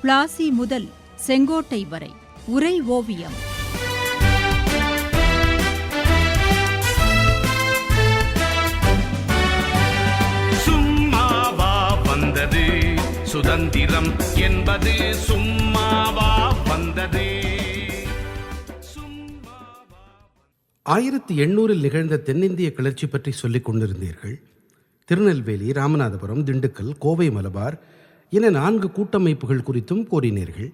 பிளாசி முதல் செங்கோட்டை வரை உரை ஓவியம். சும்மாவா வந்தது சுதந்திரம் என்பது, சும்மாவா வந்தது. 1800 நிகழ்ந்த தென்னிந்திய கிளர்ச்சி பற்றி சொல்லிக் கொண்டிருந்தீர்கள். திருநெல்வேலி, ராமநாதபுரம், திண்டுக்கல், கோவை, மலபார் என 4 கூட்டமைப்புகள் குறித்தும் கூறினீர்கள்.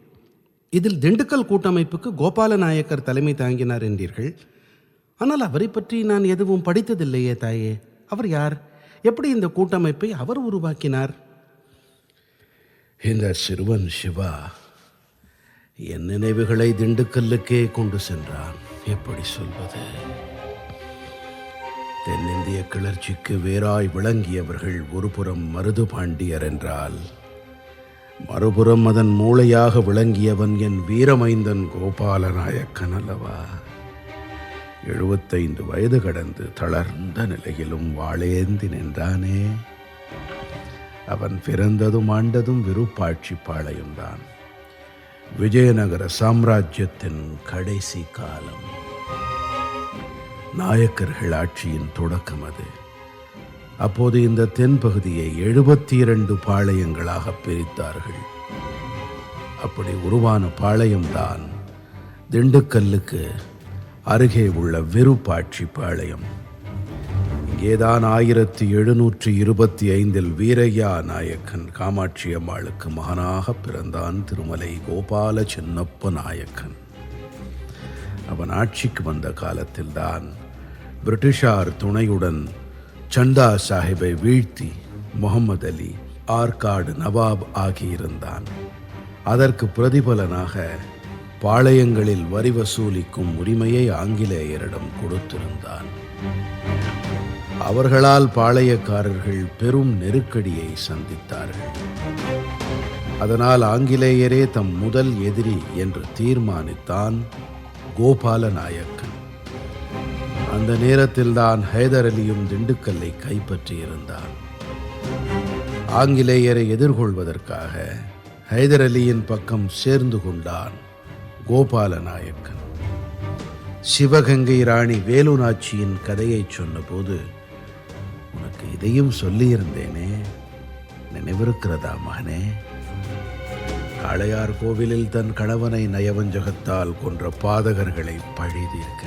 இதில் திண்டுக்கல் கூட்டமைப்புக்கு கோபால நாயக்கர் தலைமை தாங்கினார் என்றீர்கள். ஆனால் அவரை பற்றி நான் எதுவும் படித்ததில்லையே தாயே. அவர் யார்? எப்படி இந்த கூட்டமைப்பை அவர் உருவாக்கினார்? இந்த சிறுவன் சிவா என் நினைவுகளை திண்டுக்கல்லுக்கே கொண்டு சென்றான். எப்படி சொல்வது? தென்னிந்திய கிளர்ச்சிக்கு வேறாய் விளங்கியவர்கள் ஒருபுறம் மருது பாண்டியர் என்றால், மறுபுறம் அதன் மூளையாக விளங்கியவன் என் வீரமைந்தன் கோபால நாயக்கன் அல்லவா? 75 வயது கடந்து தளர்ந்த நிலையிலும் வாளேந்தி நின்றானே. அவன் பிறந்ததும் ஆண்டதும் விருப்பாட்சி பாளையம்தான். விஜயநகர சாம்ராஜ்யத்தின் கடைசி காலம். நாயக்கர்கள் ஆட்சியின் தொடக்கம் அது. அப்போது இந்த தென்பகுதியை 72 பாளையங்களாக பிரித்தார்கள். அப்படி உருவான பாளையம்தான் திண்டுக்கல்லுக்கு அருகே உள்ள விருப்பாட்சி பாளையம். இங்கேதான் 1725 வீரையா நாயக்கன் காமாட்சி அம்மாளுக்கு மகனாக பிறந்தான் திருமலை கோபால சின்னப்ப நாயக்கன். அவன் ஆட்சிக்கு வந்த காலத்தில்தான் பிரிட்டிஷார் துணையுடன் சந்தா சாஹிப்பை வீழ்த்தி முகமது அலி, ஆற்காடு நவாப் ஆகியிருந்தான். அதற்கு பிரதிபலனாக பாளையங்களில் வரி வசூலிக்கும் உரிமையை ஆங்கிலேயரிடம் கொடுத்திருந்தான். அவர்களால் பாளையக்காரர்கள் பெரும் நெருக்கடியை சந்தித்தார்கள். அதனால் ஆங்கிலேயரே தம் முதல் எதிரி என்று தீர்மானித்தான் கோபால நாயக்கன். அந்த நேரத்தில்தான் ஹைதர் அலியும் திண்டுக்கல்லை கைப்பற்றியிருந்தான். ஆங்கிலேயரை எதிர்கொள்வதற்காக ஹைதர் அலியின் பக்கம் சேர்ந்து கொண்டான் கோபால நாயக்கன். சிவகங்கை ராணி வேலுநாச்சியின் கதையை சொன்னபோது உனக்கு இதையும் சொல்லியிருந்தேனே, நினைவிருக்கிறதா மகனே? காளையார் கோவிலில் தன் கணவனை நயவஞ்சகத்தால் கொன்ற பாதகர்களை பழிதீர்க்க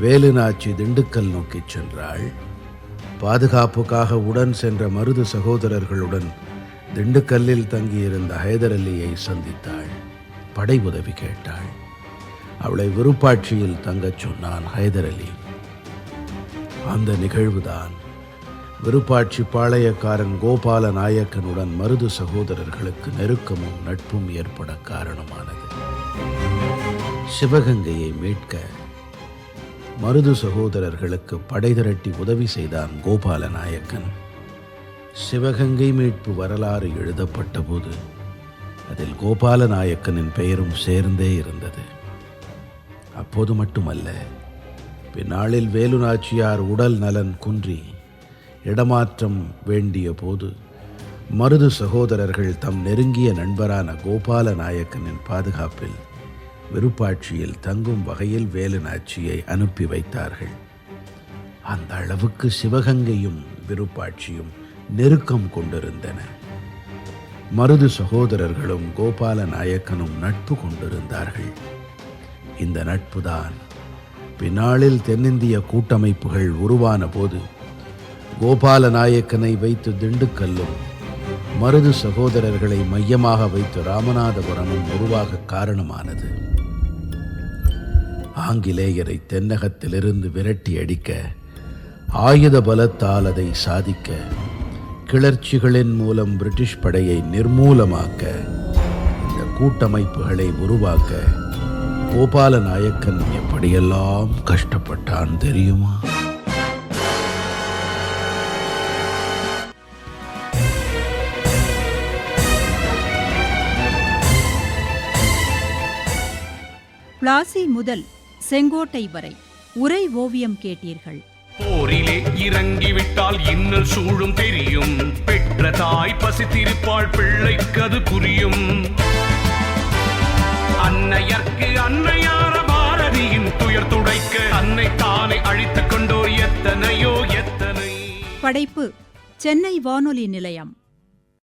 வேலுநாச்சி திண்டுக்கல் நோக்கி சென்றாள். பாதுகாப்புக்காக உடன் சென்ற மருது சகோதரர்களுடன் திண்டுக்கல்லில் தங்கியிருந்த ஹைதர் அலியை சந்தித்தாள். படை உதவி கேட்டாள். அவளை விருப்பாட்சியில் தங்கச் சொன்னான் ஹைதர் அலி. அந்த நிகழ்வுதான் விருப்பாட்சி பாளையக்காரன் கோபால நாயக்கனுடன் மருது சகோதரர்களுக்கு நெருக்கமும் நட்பும் ஏற்பட காரணமானது. சிவகங்கையை மீட்க மருது சகோதரர்களுக்கு படை திரட்டி உதவி செய்தான் கோபால நாயக்கன். சிவகங்கை மீட்பு வரலாறு எழுதப்பட்ட போது அதில் கோபால நாயக்கனின் பெயரும் சேர்ந்தே இருந்தது. அப்போது மட்டுமல்ல, பின்னாளில் வேலுநாச்சியார் உடல் நலன் குன்றி இடமாற்றம் வேண்டிய போது மருது சகோதரர்கள் தம் நெருங்கிய நண்பரான கோபால நாயக்கனின் பாதுகாப்பில் விருப்பாட்சியில் தங்கும் வகையில் வேலுநாச்சியை அனுப்பி வைத்தார்கள். அந்த அளவுக்கு சிவகங்கையும் விருப்பாட்சியும் நெருக்கம் கொண்டிருந்தன. மருது சகோதரர்களும் கோபால நாயக்கனும் நட்பு கொண்டிருந்தார்கள். இந்த நட்புதான் பின்னாளில் தென்னிந்திய கூட்டமைப்புகள் உருவான போது கோபால நாயக்கனை வைத்து திண்டுக்கல்லும் மருது சகோதரர்களை மையமாக வைத்து ராமநாதபுரமும் உருவாக காரணமானது. ஆங்கிலேயரை தென்னகத்திலிருந்து விரட்டி அடிக்க, ஆயுத பலத்தால் அதை சாதிக்க, கிளர்ச்சிகளின் மூலம் பிரிட்டிஷ் படையை நிர்மூலமாக்க, இந்த கூட்டமைப்புகளை உருவாக்க கோபால நாயக்கன் எப்படியெல்லாம் கஷ்டப்பட்டான் தெரியுமா? பிளாசி முதல் செங்கோட்டை வரை உரை ஓவியம் கேட்டீர்கள். போரிலே இறங்கிவிட்டால் இன்னல் சூழும் தெரியும். பெற்ற தாய் பசித்திருப்பாள், பிள்ளைக்கது புரியும். அன்னையர்க்கு அன்னையார பாரதியின் துயர் துடைக்க அன்னை தானை அழித்துக் கொண்டோர் எத்தனையோ எத்தனை. படைப்பு சென்னை வானொலி நிலையம்.